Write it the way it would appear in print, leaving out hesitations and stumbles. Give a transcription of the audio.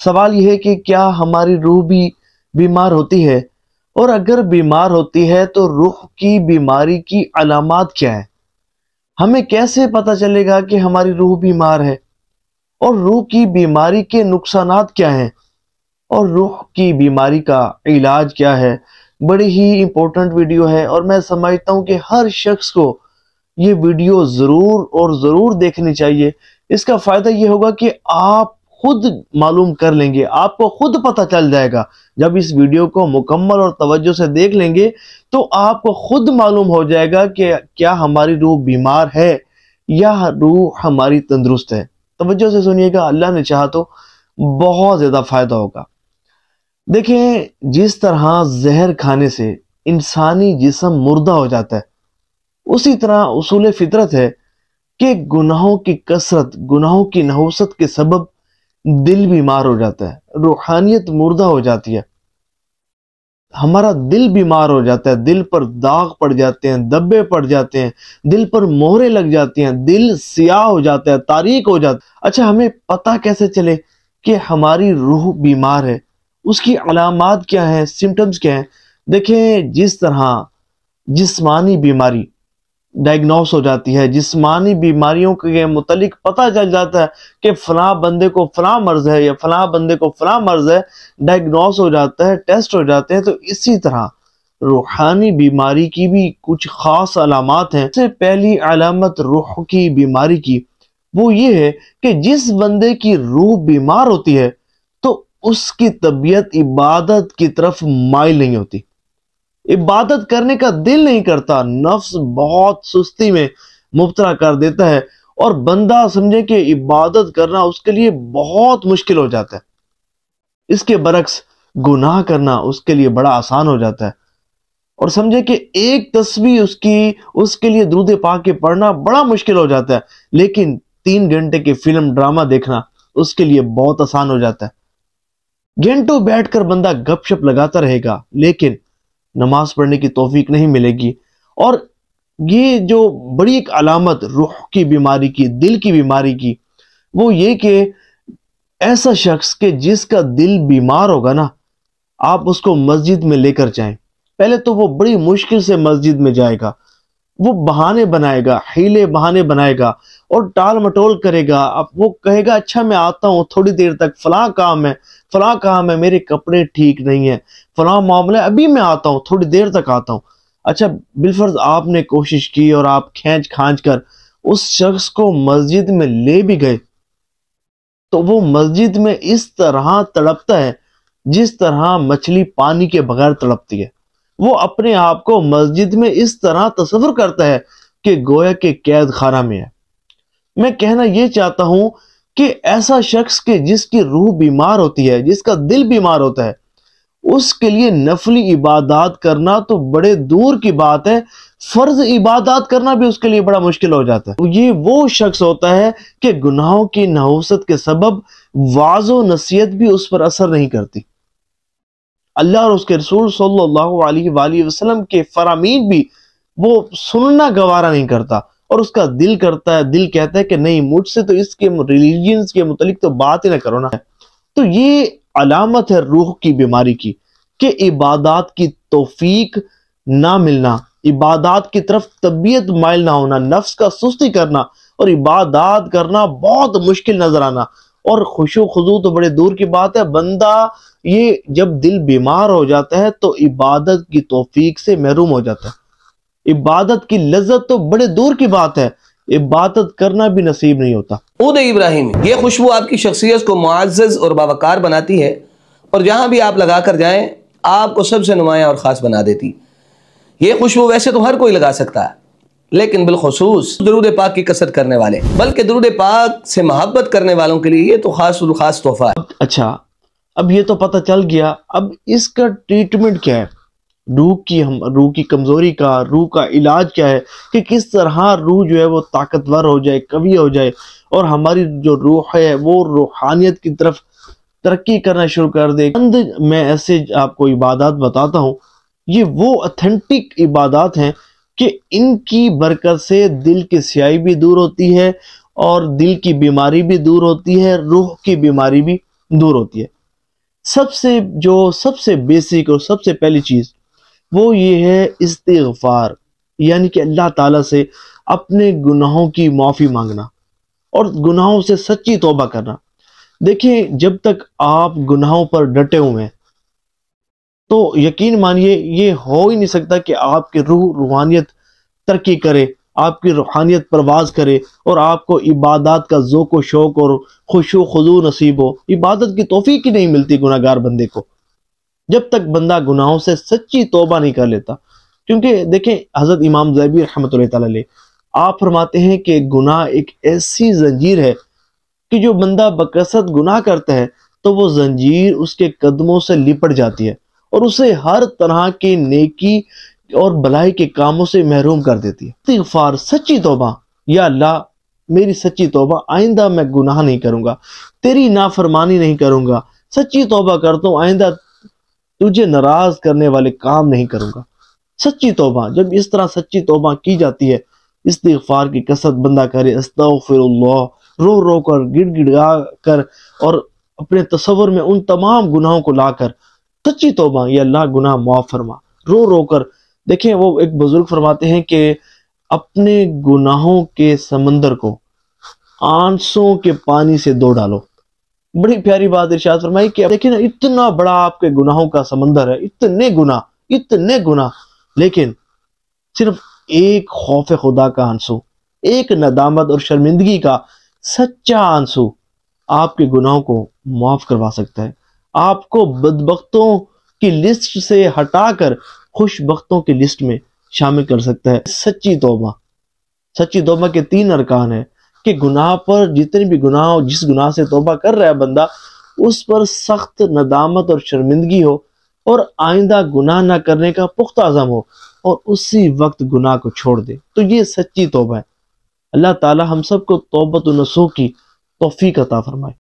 سوال یہ ہے کہ کیا ہماری روح بھی بیمار ہوتی ہے، اور اگر بیمار ہوتی ہے تو روح کی بیماری کی علامات کیا ہے؟ ہمیں کیسے پتہ چلے گا کہ ہماری روح بیمار ہے، اور روح کی بیماری کے نقصانات کیا ہیں، اور روح کی بیماری کا علاج کیا ہے؟ بڑی ہی امپورٹنٹ ویڈیو ہے، اور میں سمجھتا ہوں کہ ہر شخص کو یہ ویڈیو ضرور دیکھنی چاہیے۔ اس کا فائدہ یہ ہوگا کہ آپ خود معلوم کر لیں گے، آپ کو خود پتہ چل جائے گا۔ جب اس ویڈیو کو مکمل اور توجہ سے دیکھ لیں گے تو آپ کو خود معلوم ہو جائے گا کہ کیا ہماری روح بیمار ہے یا روح ہماری تندرست ہے۔ توجہ سے سنیے گا، اللہ نے چاہا تو بہت زیادہ فائدہ ہوگا۔ دیکھیں، جس طرح زہر کھانے سے انسانی جسم مردہ ہو جاتا ہے، اسی طرح اصول فطرت ہے کہ گناہوں کی کثرت، گناہوں کی نحوست کے سبب دل بیمار ہو جاتا ہے، روحانیت مردہ ہو جاتی ہے، ہمارا دل بیمار ہو جاتا ہے، دل پر داغ پڑ جاتے ہیں، دبے پڑ جاتے ہیں، دل پر مہرے لگ جاتی ہیں، دل سیاہ ہو جاتا ہے، تاریک ہو جاتا ہے۔ اچھا، ہمیں پتہ کیسے چلے کہ ہماری روح بیمار ہے؟ اس کی علامات کیا ہیں، سمٹمز کیا ہیں؟ دیکھیں، جس طرح جسمانی بیماری ڈائگنوس ہو جاتی ہے، جسمانی بیماریوں کے متعلق پتہ چل جاتا ہے کہ فلاں بندے کو فلاں مرض ہے یا فلاں بندے کو فلاں مرض ہے، ڈائگنوس ہو جاتا ہے، ٹیسٹ ہو جاتے ہیں، تو اسی طرح روحانی بیماری کی بھی کچھ خاص علامات ہیں۔ سب سے پہلی علامت روح کی بیماری کی وہ یہ ہے کہ جس بندے کی روح بیمار ہوتی ہے تو اس کی طبیعت عبادت کی طرف مائل نہیں ہوتی، عبادت کرنے کا دل نہیں کرتا، نفس بہت سستی میں مبتلا کر دیتا ہے، اور بندہ سمجھے کہ عبادت کرنا اس کے لیے بہت مشکل ہو جاتا ہے۔ اس کے برعکس گناہ کرنا اس کے لیے بڑا آسان ہو جاتا ہے، اور سمجھے کہ ایک تسبیح اس کے لیے درود پاک کے پڑھنا بڑا مشکل ہو جاتا ہے، لیکن 3 گھنٹے کی فلم ڈرامہ دیکھنا اس کے لیے بہت آسان ہو جاتا ہے۔ گھنٹوں بیٹھ کر بندہ گپ شپ لگاتا رہے گا، لیکن نماز پڑھنے کی توفیق نہیں ملے گی۔ اور یہ جو بڑی ایک علامت روح کی بیماری کی، دل کی بیماری کی، وہ یہ کہ ایسا شخص کہ جس کا دل بیمار ہوگا نا، آپ اس کو مسجد میں لے کر جائیں، پہلے تو وہ بڑی مشکل سے مسجد میں جائے گا، وہ بہانے بنائے گا، حیلے بہانے بنائے گا اور ٹال مٹول کرے گا۔ اب وہ کہے گا اچھا میں آتا ہوں تھوڑی دیر تک، فلاں کام ہے، میرے کپڑے ٹھیک نہیں ہیں، فلاں معاملہ، ابھی میں آتا ہوں، تھوڑی دیر تک آتا ہوں۔ اچھا، بالفرض آپ نے کوشش کی اور آپ کھینچ کھانچ کر اس شخص کو مسجد میں لے بھی گئے، تو وہ مسجد میں اس طرح تڑپتا ہے جس طرح مچھلی پانی کے بغیر تڑپتی ہے۔ وہ اپنے آپ کو مسجد میں اس طرح تصور کرتا ہے کہ گویا کہ قید خانہ میں ہے۔ میں کہنا یہ چاہتا ہوں کہ ایسا شخص کہ جس کی روح بیمار ہوتی ہے، جس کا دل بیمار ہوتا ہے، اس کے لیے نفلی عبادات کرنا تو بڑے دور کی بات ہے، فرض عبادات کرنا بھی اس کے لیے بڑا مشکل ہو جاتا ہے۔ یہ وہ شخص ہوتا ہے کہ گناہوں کی نحوست کے سبب وعظ و نصیحت بھی اس پر اثر نہیں کرتی، اللہ اور اس کے رسول صلی اللہ علیہ وآلہ وسلم کے فرامین بھی وہ سننا گوارا نہیں کرتا، اور اس کا دل کرتا ہے، دل کہتا ہے کہ نہیں، مجھ سے تو اس کے ریلیجنز کے متعلق تو بات ہی نہ کرو نا۔ تو یہ علامت ہے روح کی بیماری کی کہ عبادات کی توفیق نہ ملنا، عبادات کی طرف طبیعت مائل نہ ہونا، نفس کا سستی کرنا اور عبادات کرنا بہت مشکل نظر آنا، اور خشوع و خضوع تو بڑے دور کی بات ہے۔ بندہ یہ جب دل بیمار ہو جاتا ہے تو عبادت کی توفیق سے محروم ہو جاتا ہے، عبادت کی لذت تو بڑے دور کی بات ہے، عبادت کرنا بھی نصیب نہیں ہوتا۔ عود ابراہیم، یہ خوشبو آپ کی شخصیت کو معزز اور باوقار بناتی ہے، اور جہاں بھی آپ لگا کر جائیں آپ کو سب سے نمایاں اور خاص بنا دیتی۔ یہ خوشبو ویسے تو ہر کوئی لگا سکتا ہے، لیکن بالخصوص درود پاک کی کثرت کرنے والے، بلکہ درود پاک سے محبت کرنے والوں کے لیے یہ تو خاص تحفہ ہے۔ اچھا، اب یہ تو پتہ چل گیا، اب اس کا ٹریٹمنٹ کیا ہے؟ روح کی کمزوری کا، روح کا علاج کیا ہے کہ کس طرح روح جو ہے وہ طاقتور ہو جائے، قوی ہو جائے، اور ہماری جو روح ہے وہ روحانیت کی طرف ترقی کرنا شروع کر دے۔ میں ایسے آپ کو عبادات بتاتا ہوں، یہ وہ اتھینٹک عبادات ہیں کہ ان کی برکت سے دل کی سیاہی بھی دور ہوتی ہے، اور دل کی بیماری بھی دور ہوتی ہے، روح کی بیماری بھی دور ہوتی ہے۔ سب سے بیسک اور سب سے پہلی چیز وہ یہ ہے استغفار، یعنی کہ اللہ تعالیٰ سے اپنے گناہوں کی معافی مانگنا اور گناہوں سے سچی توبہ کرنا۔ دیکھیں، جب تک آپ گناہوں پر ڈٹے ہوئے ہیں تو یقین مانیے یہ ہو ہی نہیں سکتا کہ آپ کی روحانیت ترقی کرے، آپ کی روحانیت پرواز کرے اور آپ کو عبادات کا ذوق و شوق اور خشوع و خضوع نصیب ہو۔ عبادت کی توفیق ہی نہیں ملتی گناہ گار بندے کو جب تک بندہ گناہوں سے سچی توبہ نہیں کر لیتا۔ کیونکہ دیکھیں، حضرت امام ذہبی رحمۃ اللہ تعالی علیہ آپ فرماتے ہیں کہ گناہ ایک ایسی زنجیر ہے کہ جو بندہ بکثرت گناہ کرتا ہے تو وہ زنجیر اس کے قدموں سے لپٹ جاتی ہے اور اسے ہر طرح کی نیکی اور بھلائی کے کاموں سے محروم کر دیتی ہے۔ استغفار، سچی توبہ، یا اللہ میری سچی توبہ، آئندہ میں گناہ نہیں کروں گا، تیری نافرمانی نہیں کروں گا، سچی توبہ کرتا ہوں، آئندہ تجھے ناراض کرنے والے کام نہیں کروں گا۔ سچی توبہ، جب اس طرح سچی توبہ کی جاتی ہے، استغفار کی کثرت بندہ کرے، استغفر اللہ، رو رو کر، گڑ گڑا کر اور اپنے تصور میں ان تمام گناہوں کو لا کر سچی توبہ، یا اللہ گناہ معاف فرما، رو رو کر۔ دیکھیں، وہ ایک بزرگ فرماتے ہیں کہ اپنے گناہوں کے سمندر کو آنسوں کے پانی سے دھو ڈالو۔ بڑی پیاری بات ارشاد فرمائی کہ دیکھیں نا، اتنا بڑا آپ کے گناہوں کا سمندر ہے، اتنے گناہ، لیکن صرف ایک خوف خدا کا آنسو، ایک ندامت اور شرمندگی کا سچا آنسو آپ کے گناہوں کو معاف کروا سکتا ہے، آپ کو بدبختوں کی لسٹ سے ہٹا کر خوش بختوں کی لسٹ میں شامل کر سکتا ہے۔ سچی توبہ کے 3 ارکان ہیں کہ گناہ پر جتنے بھی گناہ ہو، جس گناہ سے توبہ کر رہا ہے بندہ، اس پر سخت ندامت اور شرمندگی ہو اور آئندہ گناہ نہ کرنے کا پختہ عزم ہو اور اسی وقت گناہ کو چھوڑ دے، تو یہ سچی توبہ ہے۔ اللہ تعالی ہم سب کو توبۃ النصوح کی توفیق عطا فرمائے۔